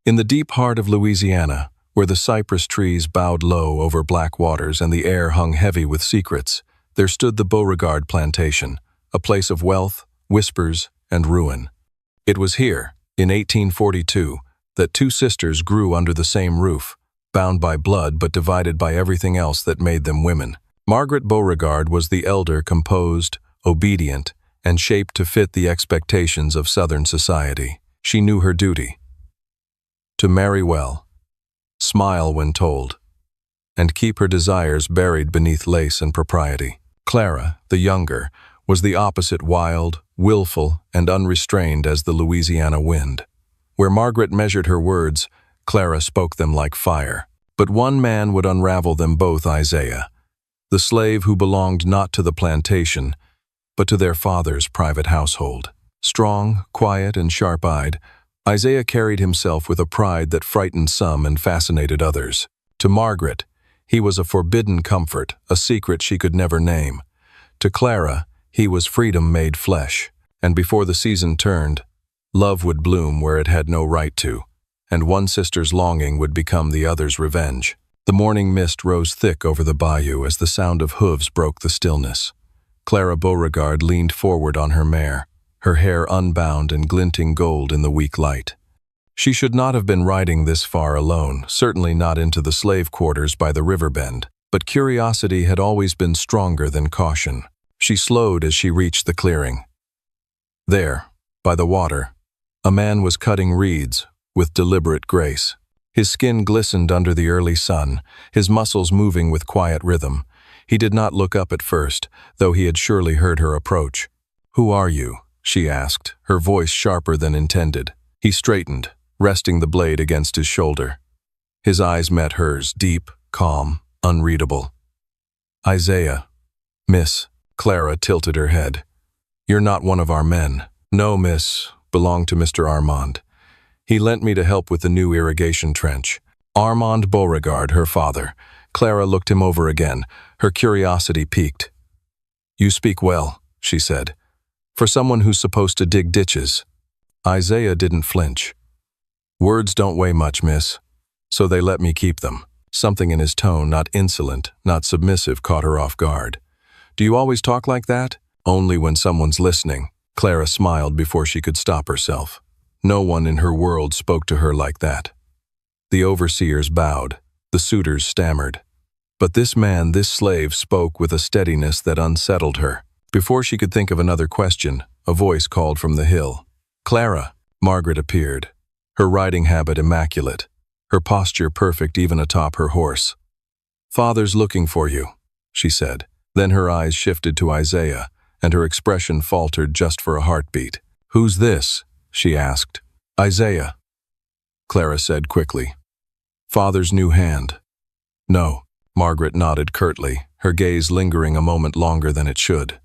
In the deep heart of Louisiana, where the cypress trees bowed low over black waters and the air hung heavy with secrets, there stood the Beauregard Plantation, a place of wealth, whispers, and ruin. It was here, in 1842, that two sisters grew under the same roof, bound by blood but divided by everything else that made them women. Margaret Beauregard was the elder, composed, obedient, and shaped to fit the expectations of Southern society. She knew her duty: to marry well, smile when told, and keep her desires buried beneath lace and propriety. Clara, the younger, was the opposite: wild, willful, and unrestrained as the Louisiana wind. Where Margaret measured her words, Clara spoke them like fire. But one man would unravel them both: Isaiah, the slave who belonged not to the plantation, but to their father's private household. Strong, quiet, and sharp-eyed, Isaiah carried himself with a pride that frightened some and fascinated others. To Margaret, he was a forbidden comfort, a secret she could never name. To Clara, he was freedom made flesh, and before the season turned, love would bloom where it had no right to, and one sister's longing would become the other's revenge. The morning mist rose thick over the bayou as the sound of hooves broke the stillness. Clara Beauregard leaned forward on her mare, her hair unbound and glinting gold in the weak light. She should not have been riding this far alone, certainly not into the slave quarters by the river bend, but curiosity had always been stronger than caution. She slowed as she reached the clearing. There, by the water, a man was cutting reeds with deliberate grace. His skin glistened under the early sun, his muscles moving with quiet rhythm. He did not look up at first, though he had surely heard her approach. "Who are you?" she asked, her voice sharper than intended. He straightened, resting the blade against his shoulder. His eyes met hers, deep, calm, unreadable. "Isaiah." "Miss." Clara tilted her head. "You're not one of our men." "No, miss. Belonged to Mr. Armand. He lent me to help with the new irrigation trench." Armand Beauregard, her father. Clara looked him over again, her curiosity piqued. "You speak well," she said, "for someone who's supposed to dig ditches." Isaiah didn't flinch. "Words don't weigh much, miss, so they let me keep them." Something in his tone, not insolent, not submissive, caught her off guard. "Do you always talk like that?" "Only when someone's listening." Clara smiled before she could stop herself. No one in her world spoke to her like that. The overseers bowed, the suitors stammered. But this man, this slave, spoke with a steadiness that unsettled her. Before she could think of another question, a voice called from the hill. "Clara!" Margaret appeared, her riding habit immaculate, her posture perfect even atop her horse. "Father's looking for you," she said. Then her eyes shifted to Isaiah, and her expression faltered just for a heartbeat. "Who's this?" she asked. "Isaiah," Clara said quickly. "Father's new hand." "No." Margaret nodded curtly, her gaze lingering a moment longer than it should.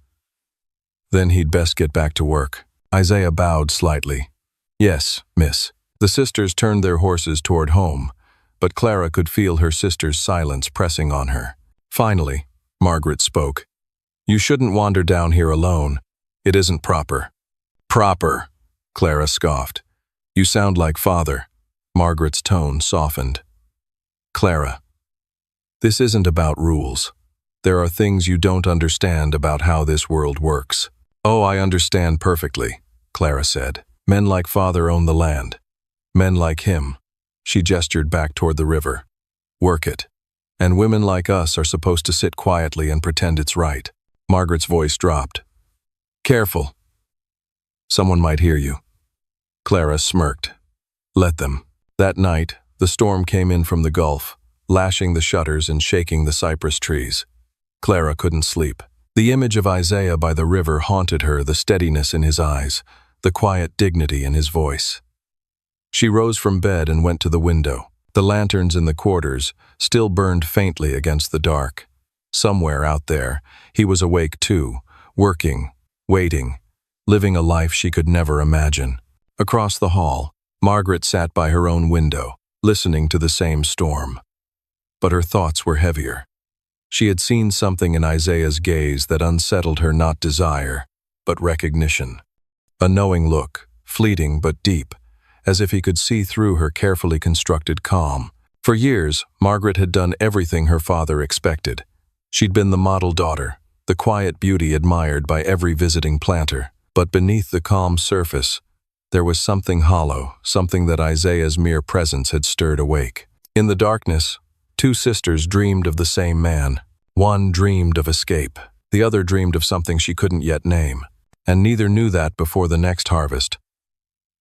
"Then he'd best get back to work." Isaiah bowed slightly. "Yes, miss." The sisters turned their horses toward home, but Clara could feel her sister's silence pressing on her. Finally, Margaret spoke. "You shouldn't wander down here alone. It isn't proper." "Proper," Clara scoffed. "You sound like father." Margaret's tone softened. "Clara, this isn't about rules. There are things you don't understand about how this world works." "Oh, I understand perfectly," Clara said. "Men like father own the land. Men like him," she gestured back toward the river, "work it. And women like us are supposed to sit quietly and pretend it's right." Margaret's voice dropped. "Careful. Someone might hear you." Clara smirked. "Let them." That night, the storm came in from the Gulf, lashing the shutters and shaking the cypress trees. Clara couldn't sleep. The image of Isaiah by the river haunted her, the steadiness in his eyes, the quiet dignity in his voice. She rose from bed and went to the window. The lanterns in the quarters still burned faintly against the dark. Somewhere out there, he was awake too, working, waiting, living a life she could never imagine. Across the hall, Margaret sat by her own window, listening to the same storm. But her thoughts were heavier. She had seen something in Isaiah's gaze that unsettled her, not desire, but recognition. A knowing look, fleeting but deep, as if he could see through her carefully constructed calm. For years, Margaret had done everything her father expected. She'd been the model daughter, the quiet beauty admired by every visiting planter. But beneath the calm surface, there was something hollow, something that Isaiah's mere presence had stirred awake. In the darkness, two sisters dreamed of the same man. One dreamed of escape. The other dreamed of something she couldn't yet name. And neither knew that before the next harvest.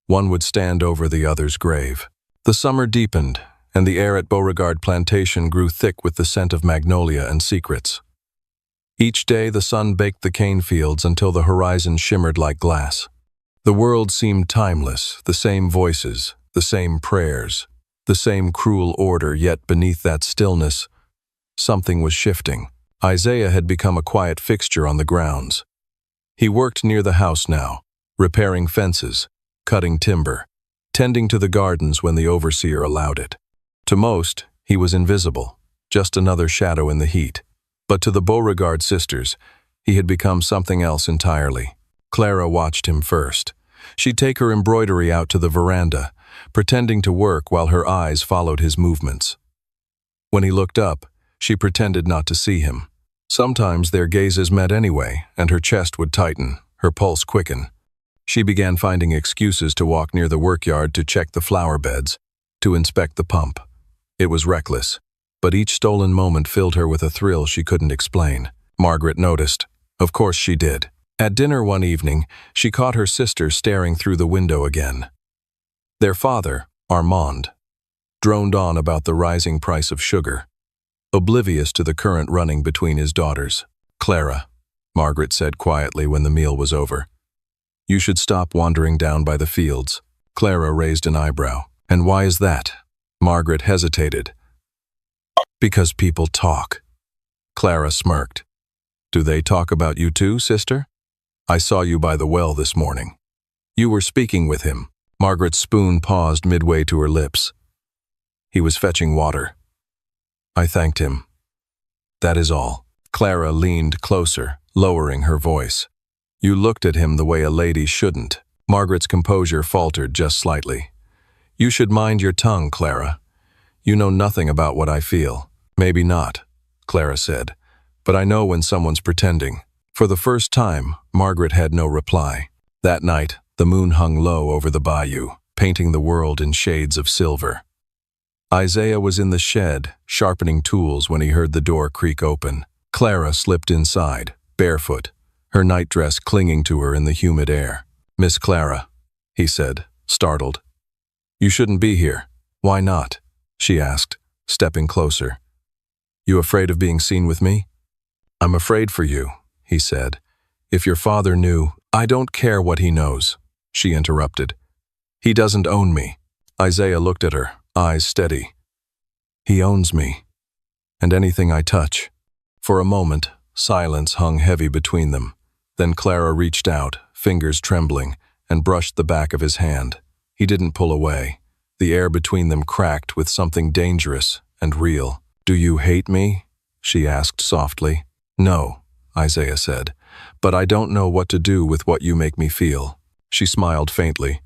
One would stand over the other's grave. The summer deepened, and the air at Beauregard Plantation grew thick with the scent of magnolia and secrets. Each day the sun baked the cane fields until the horizon shimmered like glass. The world seemed timeless, the same voices, the same prayers, the same cruel order, yet beneath that stillness, something was shifting. Isaiah had become a quiet fixture on the grounds. He worked near the house now, repairing fences, cutting timber, tending to the gardens when the overseer allowed it. To most, he was invisible, just another shadow in the heat. But to the Beauregard sisters, he had become something else entirely. Clara watched him first. She'd take her embroidery out to the veranda, pretending to work while her eyes followed his movements. When he looked up, she pretended not to see him. Sometimes their gazes met anyway, and her chest would tighten, her pulse quicken. She began finding excuses to walk near the workyard to check the flower beds, to inspect the pump. It was reckless, but each stolen moment filled her with a thrill she couldn't explain. Margaret noticed. Of course she did. At dinner one evening, she caught her sister staring through the window again. Their father, Armand, droned on about the rising price of sugar, oblivious to the current running between his daughters. "Clara," Margaret said quietly when the meal was over, "you should stop wandering down by the fields." Clara raised an eyebrow. "And why is that?" Margaret hesitated. "Because people talk." Clara smirked. "Do they talk about you too, sister? I saw you by the well this morning. You were speaking with him." Margaret's spoon paused midway to her lips. "He was fetching water. I thanked him. That is all." Clara leaned closer, lowering her voice. "You looked at him the way a lady shouldn't." Margaret's composure faltered just slightly. "You should mind your tongue, Clara. You know nothing about what I feel." "Maybe not," Clara said, "but I know when someone's pretending." For the first time, Margaret had no reply. That night, the moon hung low over the bayou, painting the world in shades of silver. Isaiah was in the shed, sharpening tools when he heard the door creak open. Clara slipped inside, barefoot, her nightdress clinging to her in the humid air. "Miss Clara," he said, startled. "You shouldn't be here." "Why not?" she asked, stepping closer. "You afraid of being seen with me?" "I'm afraid for you," he said. "If your father knew—" "I don't care what he knows," she interrupted. "He doesn't own me." Isaiah looked at her, eyes steady. "He owns me, and anything I touch." For a moment, silence hung heavy between them. Then Clara reached out, fingers trembling, and brushed the back of his hand. He didn't pull away. The air between them cracked with something dangerous and real. "Do you hate me?" she asked softly. "No," Isaiah said, "but I don't know what to do with what you make me feel." She smiled faintly.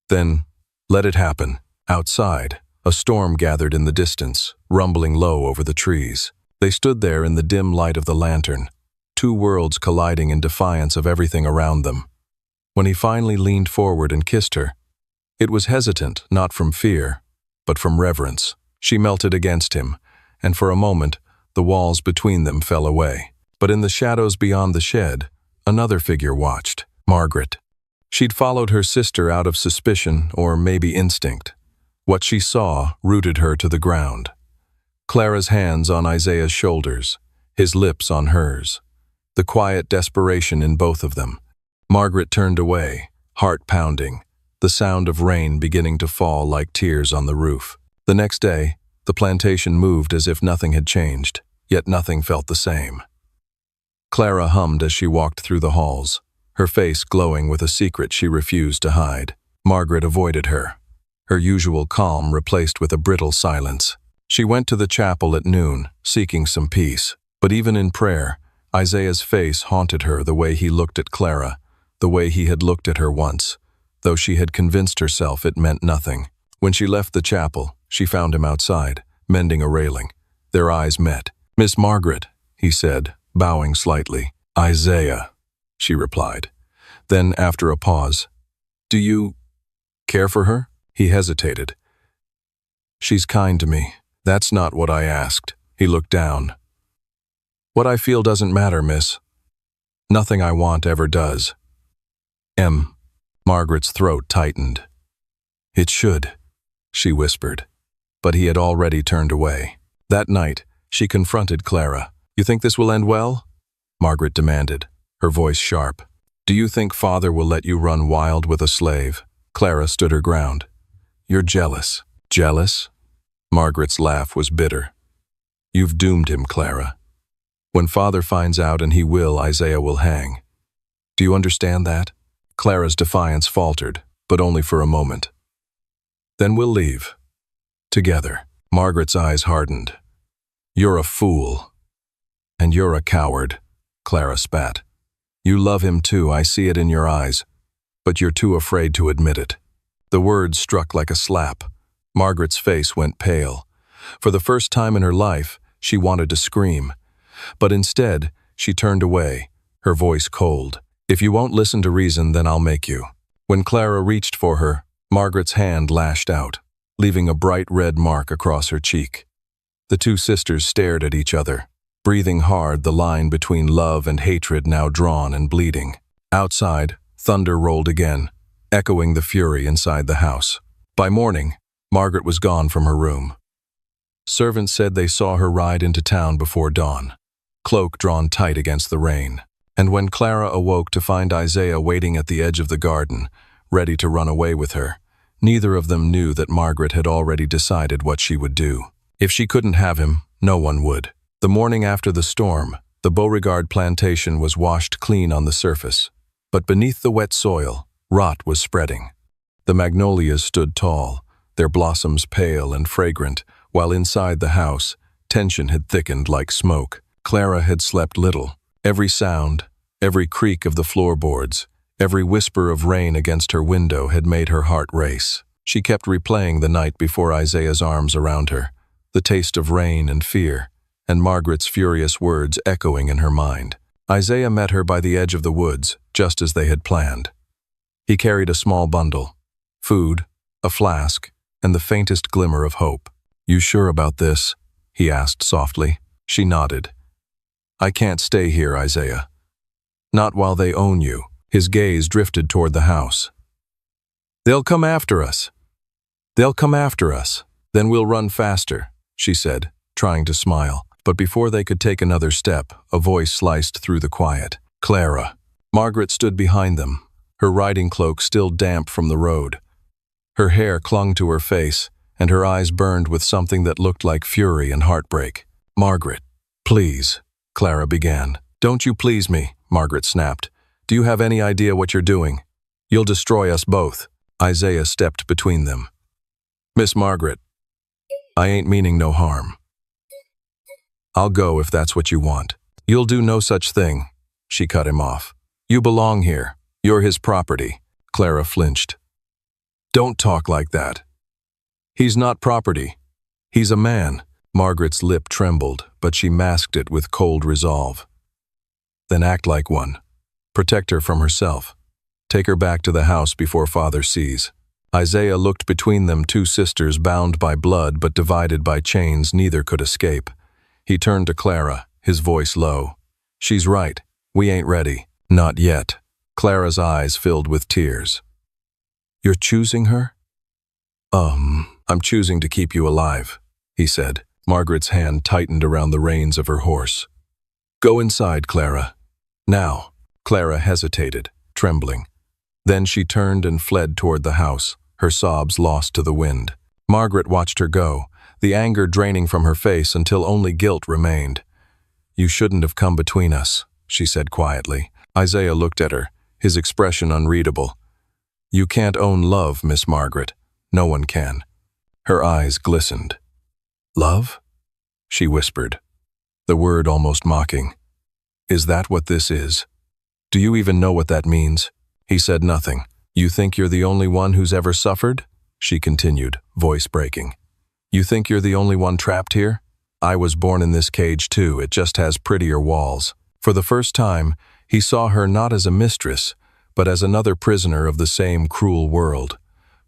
"Then, let it happen." Outside, a storm gathered in the distance, rumbling low over the trees. They stood there in the dim light of the lantern, two worlds colliding in defiance of everything around them. When he finally leaned forward and kissed her, it was hesitant, not from fear, but from reverence. She melted against him, and for a moment, the walls between them fell away. But in the shadows beyond the shed, another figure watched, Margaret. She'd followed her sister out of suspicion or maybe instinct. What she saw rooted her to the ground. Clara's hands on Isaiah's shoulders, his lips on hers. The quiet desperation in both of them. Margaret turned away, heart pounding, the sound of rain beginning to fall like tears on the roof. The next day, the plantation moved as if nothing had changed, yet nothing felt the same. Clara hummed as she walked through the halls, her face glowing with a secret she refused to hide. Margaret avoided her, her usual calm replaced with a brittle silence. She went to the chapel at noon, seeking some peace. But even in prayer, Isaiah's face haunted her the way he looked at Clara, the way he had looked at her once. though she had convinced herself it meant nothing. When she left the chapel, she found him outside, mending a railing. Their eyes met. "Miss Margaret," he said, bowing slightly. "Isaiah," she replied. Then, after a pause, "Do you care for her?" He hesitated. "She's kind to me." "That's not what I asked." He looked down. "What I feel doesn't matter, miss. Nothing I want ever does." Margaret's throat tightened. "It should," she whispered. But he had already turned away. That night, she confronted Clara. "You think this will end well?" Margaret demanded, her voice sharp. "Do you think father will let you run wild with a slave?" Clara stood her ground. "You're jealous." "Jealous?" Margaret's laugh was bitter. "You've doomed him, Clara. When father finds out, and he will, Isaiah will hang. Do you understand that?" Clara's defiance faltered, but only for a moment. "Then we'll leave. Together." Margaret's eyes hardened. "You're a fool. And you're a coward," Clara spat. "You love him too, I see it in your eyes. But you're too afraid to admit it." The words struck like a slap. Margaret's face went pale. For the first time in her life, she wanted to scream. But instead, she turned away, her voice cold. "If you won't listen to reason, then I'll make you." When Clara reached for her, Margaret's hand lashed out, leaving a bright red mark across her cheek. The two sisters stared at each other, breathing hard, the line between love and hatred now drawn and bleeding. Outside, thunder rolled again, echoing the fury inside the house. By morning, Margaret was gone from her room. Servants said they saw her ride into town before dawn, cloak drawn tight against the rain. And when Clara awoke to find Isaiah waiting at the edge of the garden, ready to run away with her, neither of them knew that Margaret had already decided what she would do. If she couldn't have him, no one would. The morning after the storm, the Beauregard plantation was washed clean on the surface, but beneath the wet soil, rot was spreading. The magnolias stood tall, their blossoms pale and fragrant, while inside the house, tension had thickened like smoke. Clara had slept little. Every sound, every creak of the floorboards, every whisper of rain against her window had made her heart race. She kept replaying the night before Isaiah's arms around her, the taste of rain and fear, and Margaret's furious words echoing in her mind. Isaiah met her by the edge of the woods, just as they had planned. He carried a small bundle, food, a flask, and the faintest glimmer of hope. "You sure about this?" he asked softly. She nodded. "I can't stay here, Isaiah. Not while they own you." His gaze drifted toward the house. "They'll come after us. They'll come after us. Then we'll run faster," she said, trying to smile. But before they could take another step, a voice sliced through the quiet. "Clara." Margaret stood behind them, her riding cloak still damp from the road. Her hair clung to her face, and her eyes burned with something that looked like fury and heartbreak. "Margaret, please," Clara began. "Don't you please me," Margaret snapped. "Do you have any idea what you're doing? You'll destroy us both." Isaiah stepped between them. "Miss Margaret, I ain't meaning no harm. I'll go if that's what you want." "You'll do no such thing," she cut him off. "You belong here. You're his property." Clara flinched. "Don't talk like that. He's not property. He's a man." Margaret's lip trembled, but she masked it with cold resolve. "Then act like one. Protect her from herself. Take her back to the house before father sees." Isaiah looked between them, two sisters bound by blood but divided by chains neither could escape. He turned to Clara, his voice low. "She's right. We ain't ready." "Not yet." Clara's eyes filled with tears. "You're choosing her?" I'm choosing to keep you alive," he said. Margaret's hand tightened around the reins of her horse. "Go inside, Clara. Now." Clara hesitated, trembling. Then she turned and fled toward the house, her sobs lost to the wind. Margaret watched her go, the anger draining from her face until only guilt remained. "You shouldn't have come between us," she said quietly. Isaiah looked at her, his expression unreadable. "You can't own love, Miss Margaret. No one can." Her eyes glistened. "Love?" she whispered, the word almost mocking. "Is that what this is? Do you even know what that means?" He said nothing, You think you're the only one who's ever suffered? She continued, voice breaking. You think you're the only one trapped here? I was born in this cage too, it just has prettier walls. For the first time, he saw her not as a mistress, but as another prisoner of the same cruel world.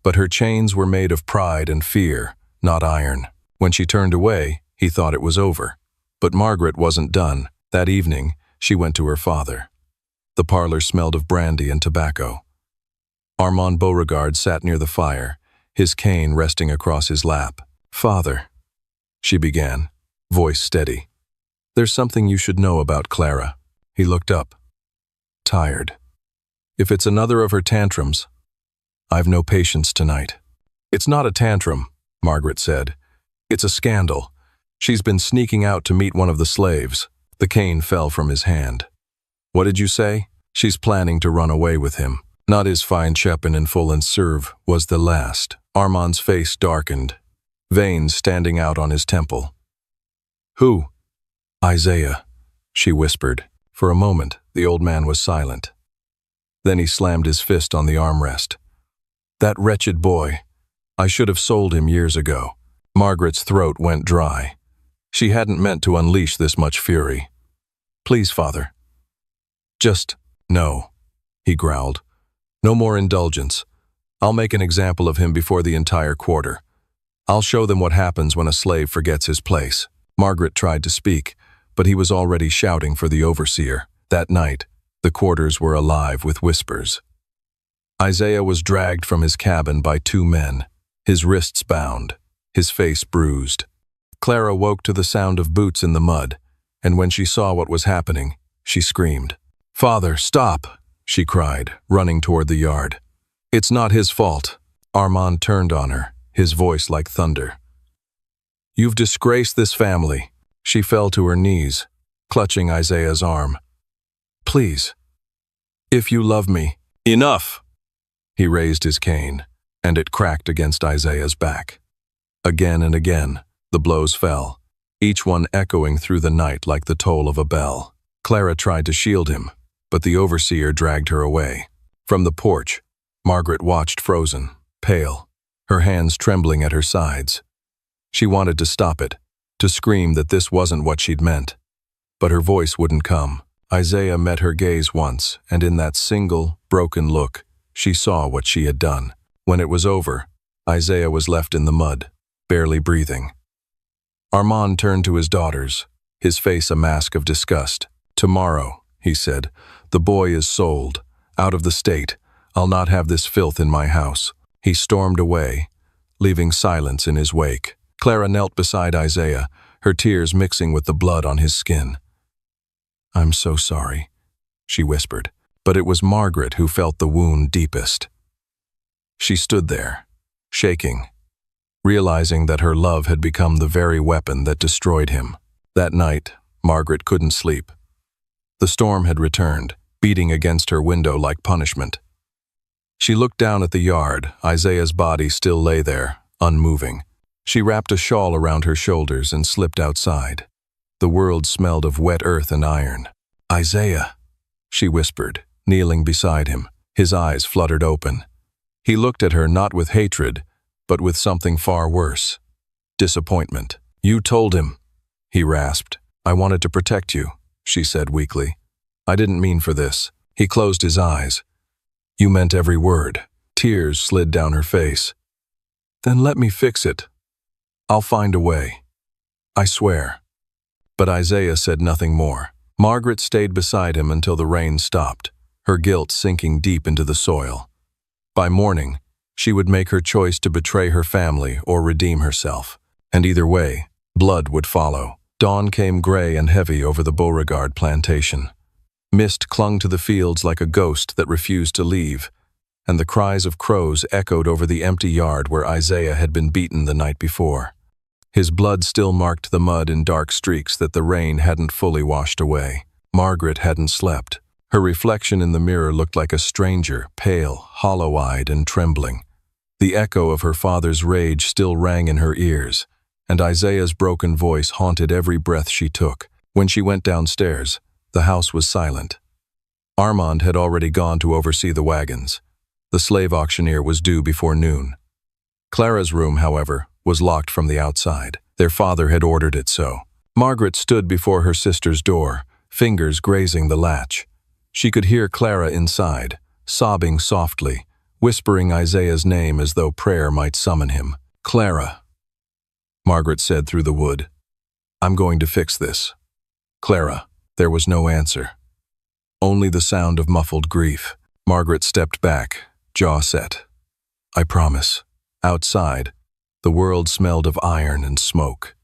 But her chains were made of pride and fear, not iron. When she turned away, he thought it was over. But Margaret wasn't done. That evening, she went to her father. The parlor smelled of brandy and tobacco. Armand Beauregard sat near the fire, his cane resting across his lap. Father, she began, voice steady. There's something you should know about Clara. He looked up. Tired. If it's another of her tantrums, I've no patience tonight. It's not a tantrum, Margaret said. It's a scandal. She's been sneaking out to meet one of the slaves. The cane fell from his hand. What did you say? She's planning to run away with him. Not his fine Chepin in full and serve was the last. Armand's face darkened, veins standing out on his temple. Who? Isaiah, she whispered. For a moment, the old man was silent. Then he slammed his fist on the armrest. That wretched boy. I should have sold him years ago. Margaret's throat went dry. She hadn't meant to unleash this much fury. Please, father. Just no, he growled. No more indulgence. I'll make an example of him before the entire quarter. I'll show them what happens when a slave forgets his place. Margaret tried to speak, but he was already shouting for the overseer. That night, the quarters were alive with whispers. Isaiah was dragged from his cabin by two men, his wrists bound, his face bruised. Clara woke to the sound of boots in the mud, and when she saw what was happening, she screamed. Father, stop, she cried, running toward the yard. It's not his fault. Armand turned on her, his voice like thunder. You've disgraced this family. She fell to her knees, clutching Isaiah's arm. Please, if you love me. Enough! He raised his cane, and it cracked against Isaiah's back. Again and again, the blows fell, each one echoing through the night like the toll of a bell. Clara tried to shield him, but the overseer dragged her away. From the porch, Margaret watched frozen, pale, her hands trembling at her sides. She wanted to stop it, to scream that this wasn't what she'd meant. But her voice wouldn't come. Isaiah met her gaze once, and in that single, broken look, she saw what she had done. When it was over, Isaiah was left in the mud, barely breathing. Armand turned to his daughters, his face a mask of disgust. Tomorrow, he said, the boy is sold, out of the state. I'll not have this filth in my house. He stormed away, leaving silence in his wake. Clara knelt beside Isaiah, her tears mixing with the blood on his skin. I'm so sorry, she whispered, but it was Margaret who felt the wound deepest. She stood there, shaking, realizing that her love had become the very weapon that destroyed him. That night, Margaret couldn't sleep. The storm had returned, beating against her window like punishment. She looked down at the yard. Isaiah's body still lay there, unmoving. She wrapped a shawl around her shoulders and slipped outside. The world smelled of wet earth and iron. Isaiah, she whispered, kneeling beside him. His eyes fluttered open. He looked at her not with hatred, but with something far worse. Disappointment. You told him, he rasped. I wanted to protect you, she said weakly. I didn't mean for this. He closed his eyes. You meant every word. Tears slid down her face. Then let me fix it. I'll find a way. I swear. But Isaiah said nothing more. Margaret stayed beside him until the rain stopped, her guilt sinking deep into the soil. By morning, she would make her choice to betray her family or redeem herself. And either way, blood would follow. Dawn came gray and heavy over the Beauregard plantation. Mist clung to the fields like a ghost that refused to leave, and the cries of crows echoed over the empty yard where Isaiah had been beaten the night before. His blood still marked the mud in dark streaks that the rain hadn't fully washed away. Margaret hadn't slept. Her reflection in the mirror looked like a stranger, pale, hollow-eyed, and trembling. The echo of her father's rage still rang in her ears, and Isaiah's broken voice haunted every breath she took. When she went downstairs, the house was silent. Armand had already gone to oversee the wagons. The slave auctioneer was due before noon. Clara's room, however, was locked from the outside. Their father had ordered it so. Margaret stood before her sister's door, fingers grazing the latch. She could hear Clara inside, sobbing softly, whispering Isaiah's name as though prayer might summon him. "Clara," Margaret said through the wood. "I'm going to fix this." "Clara." There was no answer. Only the sound of muffled grief. Margaret stepped back, jaw set. "I promise." Outside, the world smelled of iron and smoke.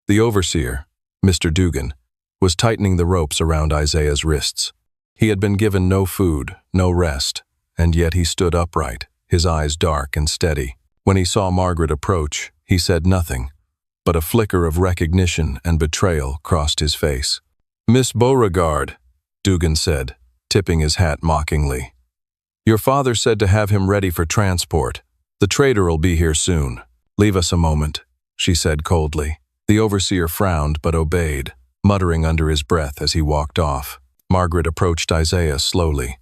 The overseer, Mr. Dugan, was tightening the ropes around Isaiah's wrists. He had been given no food, no rest, and yet he stood upright, his eyes dark and steady. When he saw Margaret approach, he said nothing, but a flicker of recognition and betrayal crossed his face. "Miss Beauregard," Dugan said, tipping his hat mockingly. "Your father said to have him ready for transport. The trader'll be here soon. Leave us a moment," she said coldly. The overseer frowned but obeyed, muttering under his breath as he walked off. Margaret approached Isaiah slowly.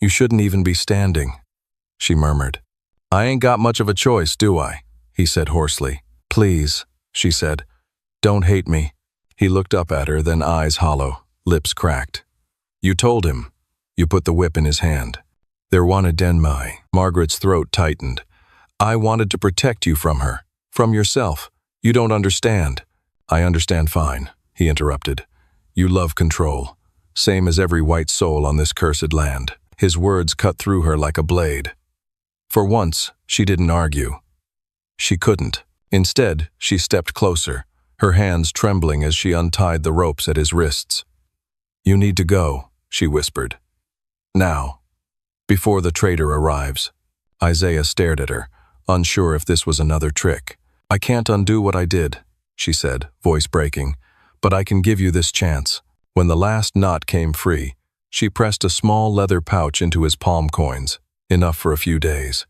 "You shouldn't even be standing," she murmured. "I ain't got much of a choice, do I?" he said hoarsely. "Please," she said, "don't hate me." He looked up at her, then eyes hollow, lips cracked. "You told him." You put the whip in his hand. "There wanted Denmai." Margaret's throat tightened. "I wanted to protect you from her, from yourself. You don't understand." "I understand fine," he interrupted. "You love control, same as every white soul on this cursed land." His words cut through her like a blade. For once, she didn't argue. She couldn't. Instead, she stepped closer, her hands trembling as she untied the ropes at his wrists. "You need to go," she whispered. "Now, before the trader arrives." Isaiah stared at her, unsure if this was another trick. "I can't undo what I did," she said, voice breaking, "but I can give you this chance." When the last knot came free, she pressed a small leather pouch into his palm coins, enough for a few days.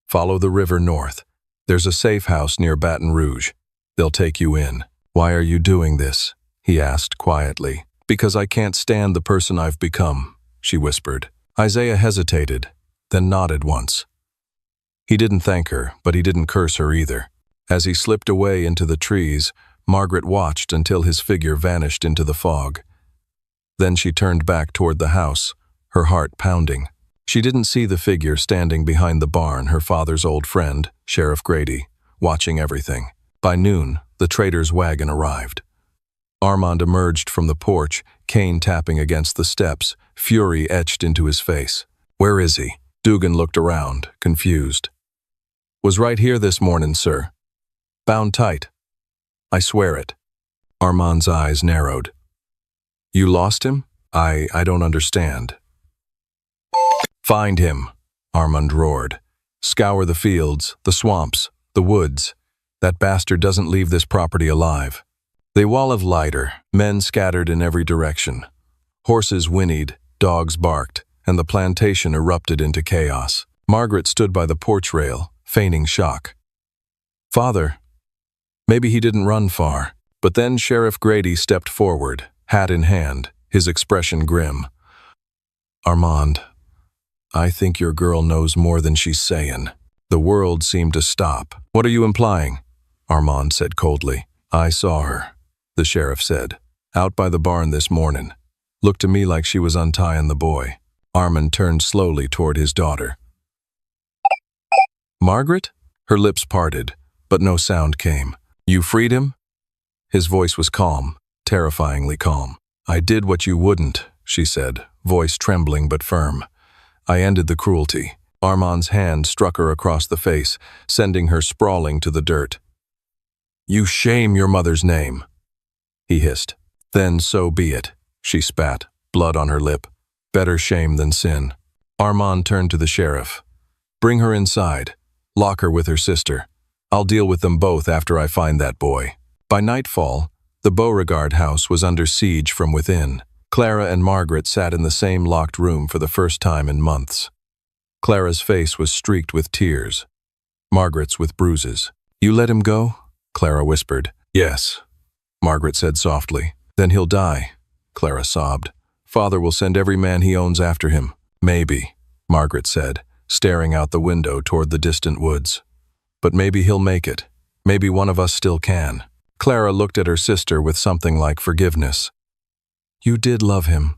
"Follow the river north. There's a safe house near Baton Rouge. They'll take you in." "Why are you doing this?" he asked quietly. "Because I can't stand the person I've become," she whispered. Isaiah hesitated, then nodded once. He didn't thank her, but he didn't curse her either. As he slipped away into the trees, Margaret watched until his figure vanished into the fog. Then she turned back toward the house, her heart pounding. She didn't see the figure standing behind the barn, her father's old friend, Sheriff Grady, watching everything. By noon, the trader's wagon arrived. Armand emerged from the porch, cane tapping against the steps, fury etched into his face. "Where is he?" Dugan looked around, confused. "Was right here this morning, sir. Bound tight. I swear it." Armand's eyes narrowed. "You lost him? I don't understand." "Find him," Armand roared. "Scour the fields, the swamps, the woods. That bastard doesn't leave this property alive." They wallowed lighter, men scattered in every direction. Horses whinnied, dogs barked, and the plantation erupted into chaos. Margaret stood by the porch rail, feigning shock. "Father." Maybe he didn't run far, but then Sheriff Grady stepped forward, hat in hand, his expression grim. "Armand, I think your girl knows more than she's saying." The world seemed to stop. "What are you implying?" Armand said coldly. "I saw her," the sheriff said, "out by the barn this morning. Looked to me like she was untying the boy." Armand turned slowly toward his daughter. "Margaret?" Her lips parted, but no sound came. "You freed him?" His voice was calm, terrifyingly calm. "I did what you wouldn't," she said, voice trembling but firm. "I ended the cruelty." Armand's hand struck her across the face, sending her sprawling to the dirt. "You shame your mother's name," he hissed. "Then so be it," she spat, blood on her lip. "Better shame than sin." Armand turned to the sheriff. "Bring her inside. Lock her with her sister. I'll deal with them both after I find that boy." By nightfall, the Beauregard house was under siege from within. Clara and Margaret sat in the same locked room for the first time in months. Clara's face was streaked with tears, Margaret's with bruises. "You let him go?" Clara whispered. "Yes," Margaret said softly. "Then he'll die," Clara sobbed. "Father will send every man he owns after him." "Maybe," Margaret said. staring out the window toward the distant woods. But maybe he'll make it. Maybe one of us still can. Clara looked at her sister with something like forgiveness. "You did love him,"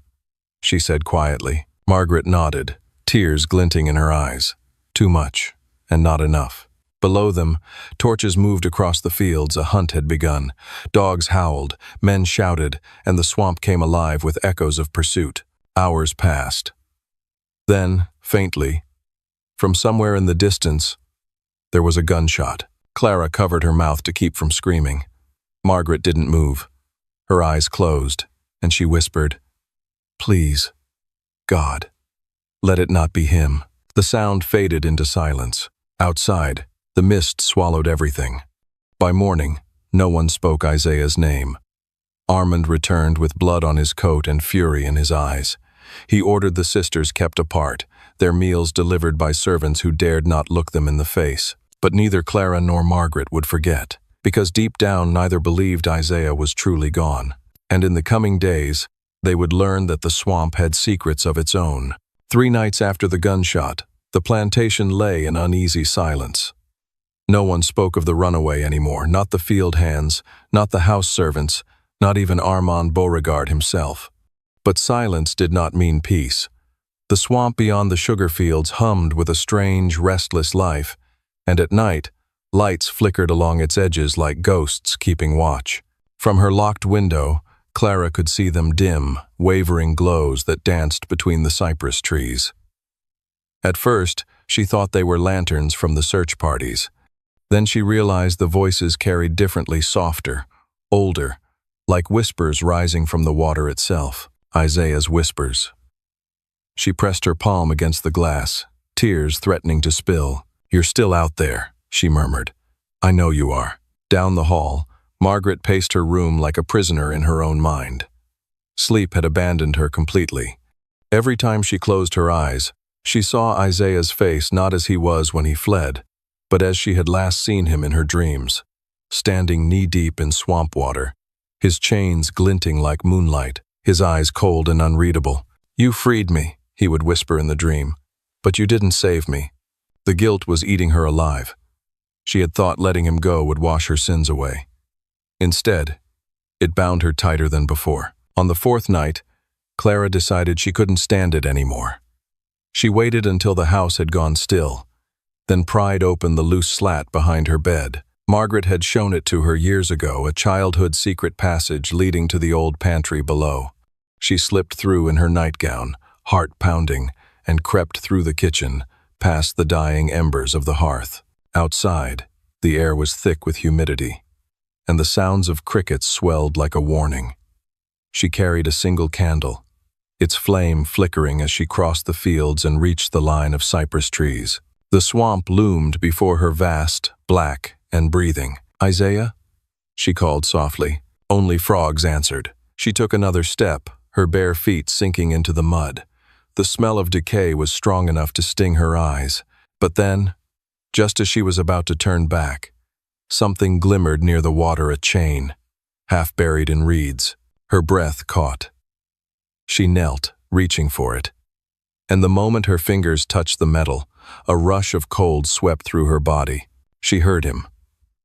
she said quietly. Margaret nodded, tears glinting in her eyes. Too much, and not enough. Below them, torches moved across the fields. A hunt had begun. Dogs howled, men shouted, and the swamp came alive with echoes of pursuit. Hours passed. Then, faintly, from somewhere in the distance, there was a gunshot. Clara covered her mouth to keep from screaming. Margaret didn't move. Her eyes closed, and she whispered, "Please, God, let it not be him." The sound faded into silence. Outside, the mist swallowed everything. By morning, no one spoke Isaiah's name. Armand returned with blood on his coat and fury in his eyes. He ordered the sisters kept apart, their meals delivered by servants who dared not look them in the face. But neither Clara nor Margaret would forget, because deep down neither believed Isaiah was truly gone. And in the coming days, they would learn that the swamp had secrets of its own. 3 nights after the gunshot, the plantation lay in uneasy silence. No one spoke of the runaway anymore, not the field hands, not the house servants, not even Armand Beauregard himself. But silence did not mean peace. The swamp beyond the sugar fields hummed with a strange, restless life, and at night, lights flickered along its edges like ghosts keeping watch. From her locked window, Clara could see them dim, wavering glows that danced between the cypress trees. At first, she thought they were lanterns from the search parties. Then she realized the voices carried differently, softer, older, like whispers rising from the water itself. Isaiah's whispers. She pressed her palm against the glass, tears threatening to spill. "You're still out there," she murmured. "I know you are." Down the hall, Margaret paced her room like a prisoner in her own mind. Sleep had abandoned her completely. Every time she closed her eyes, she saw Isaiah's face not as he was when he fled, but as she had last seen him in her dreams, standing knee-deep in swamp water, his chains glinting like moonlight, his eyes cold and unreadable. "You freed me," he would whisper in the dream, "but you didn't save me." The guilt was eating her alive. She had thought letting him go would wash her sins away. Instead, it bound her tighter than before. On the 4th night, Clara decided she couldn't stand it anymore. She waited until the house had gone still, then pried open the loose slat behind her bed. Margaret had shown it to her years ago, a childhood secret passage leading to the old pantry below. She slipped through in her nightgown, heart pounding, and crept through the kitchen, past the dying embers of the hearth. Outside, the air was thick with humidity, and the sounds of crickets swelled like a warning. She carried a single candle, its flame flickering as she crossed the fields and reached the line of cypress trees. The swamp loomed before her, vast, black, and breathing. "Isaiah?" she called softly. Only frogs answered. She took another step, her bare feet sinking into the mud. The smell of decay was strong enough to sting her eyes. But then, just as she was about to turn back, something glimmered near the water, a chain, half buried in reeds. Her breath caught. She knelt, reaching for it. And the moment her fingers touched the metal, a rush of cold swept through her body. She heard him,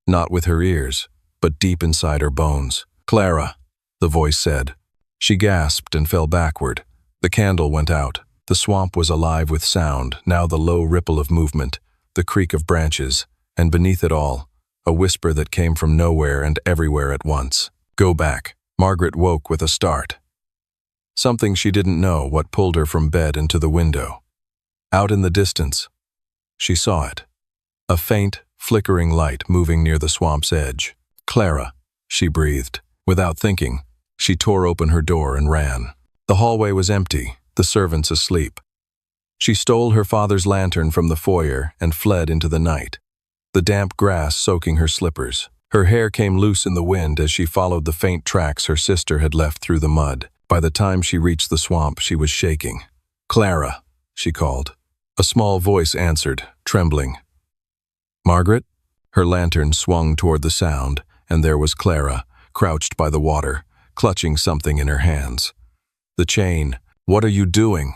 not with her ears, but deep inside her bones. "Clara," the voice said. She gasped and fell backward. The candle went out. The swamp was alive with sound, now the low ripple of movement, the creak of branches, and beneath it all, a whisper that came from nowhere and everywhere at once. "Go back." Margaret woke with a start. Something she didn't know what pulled her from bed into the window. Out in the distance, she saw it. A faint, flickering light moving near the swamp's edge. "Clara," she breathed. Without thinking, she tore open her door and ran. The hallway was empty, the servants asleep. She stole her father's lantern from the foyer and fled into the night, the damp grass soaking her slippers. Her hair came loose in the wind as she followed the faint tracks her sister had left through the mud. By the time she reached the swamp, she was shaking. "Clara," she called. A small voice answered, trembling. "Margaret?" Her lantern swung toward the sound, and there was Clara, crouched by the water, clutching something in her hands. "The chain." "What are you doing?"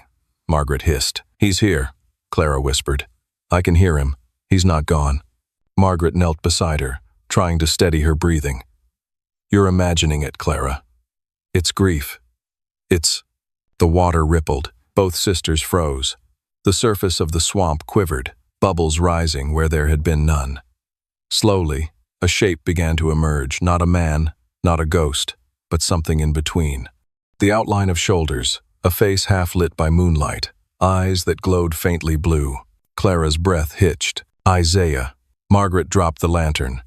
Margaret hissed. "He's here," Clara whispered. "I can hear him. He's not gone." Margaret knelt beside her, trying to steady her breathing. "You're imagining it, Clara. It's grief. It's—" The water rippled. Both sisters froze. The surface of the swamp quivered, bubbles rising where there had been none. Slowly, a shape began to emerge, not a man, not a ghost, but something in between. The outline of shoulders, a face half lit by moonlight, eyes that glowed faintly blue. Clara's breath hitched. Isaiah. Margaret dropped the lantern.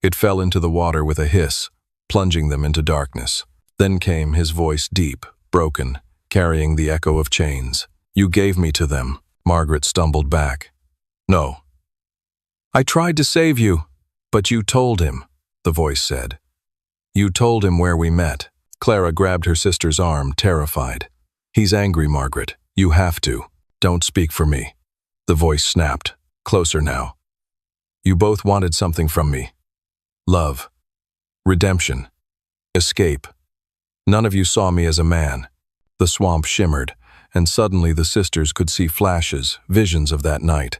It fell into the water with a hiss, plunging them into darkness. Then came his voice, deep, broken, carrying the echo of chains. "You gave me to them." Margaret stumbled back. "No." "I tried to save you, but you told him," the voice said. "You told him where we met." Clara grabbed her sister's arm, terrified. "He's angry, Margaret. You have to. Don't speak for me." The voice snapped. "Closer now. You both wanted something from me. Love. Redemption. Escape. None of you saw me as a man." The swamp shimmered, and suddenly the sisters could see flashes, visions of that night.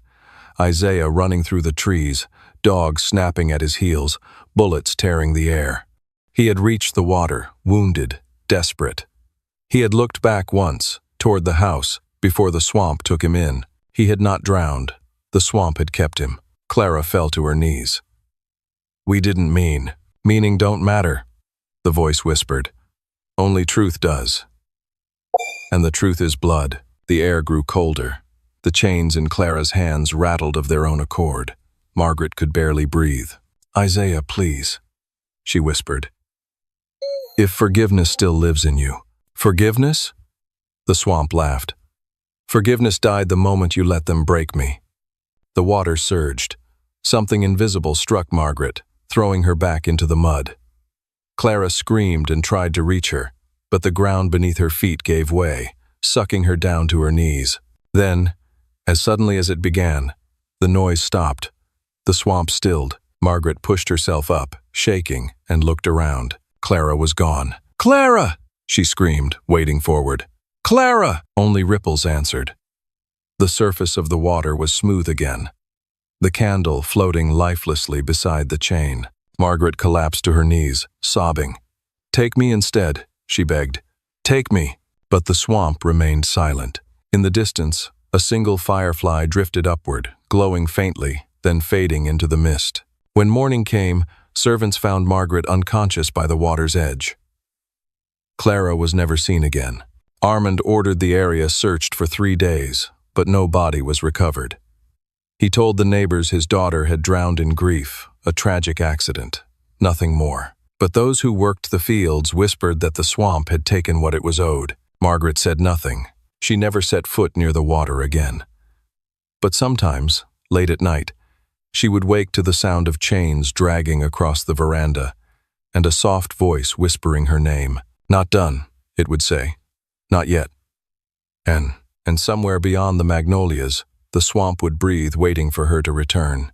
Isaiah running through the trees, dogs snapping at his heels, bullets tearing the air. He had reached the water, wounded, desperate. He had looked back once, toward the house, before the swamp took him in. He had not drowned. The swamp had kept him. Clara fell to her knees. "We didn't mean. Meaning don't matter," the voice whispered. "Only truth does. And the truth is blood." The air grew colder. The chains in Clara's hands rattled of their own accord. Margaret could barely breathe. "Isaiah, please," she whispered. "If forgiveness still lives in you." "Forgiveness?" The swamp laughed. "Forgiveness died the moment you let them break me." The water surged. Something invisible struck Margaret, throwing her back into the mud. Clara screamed and tried to reach her, but the ground beneath her feet gave way, sucking her down to her knees. Then, as suddenly as it began, the noise stopped. The swamp stilled. Margaret pushed herself up, shaking, and looked around. Clara was gone. "Clara!" she screamed, wading forward. "Clara!" Only ripples answered. The surface of the water was smooth again, the candle floating lifelessly beside the chain. Margaret collapsed to her knees, sobbing. "Take me instead," she begged. "Take me." But the swamp remained silent. In the distance, a single firefly drifted upward, glowing faintly, then fading into the mist. When morning came, servants found Margaret unconscious by the water's edge. Clara was never seen again. Armand ordered the area searched for 3 days, but no body was recovered. He told the neighbors his daughter had drowned in grief, a tragic accident, nothing more. But those who worked the fields whispered that the swamp had taken what it was owed. Margaret said nothing. She never set foot near the water again. But sometimes, late at night, she would wake to the sound of chains dragging across the veranda, and a soft voice whispering her name. "Not done," it would say. "Not yet." And somewhere beyond the magnolias, the swamp would breathe, waiting for her to return.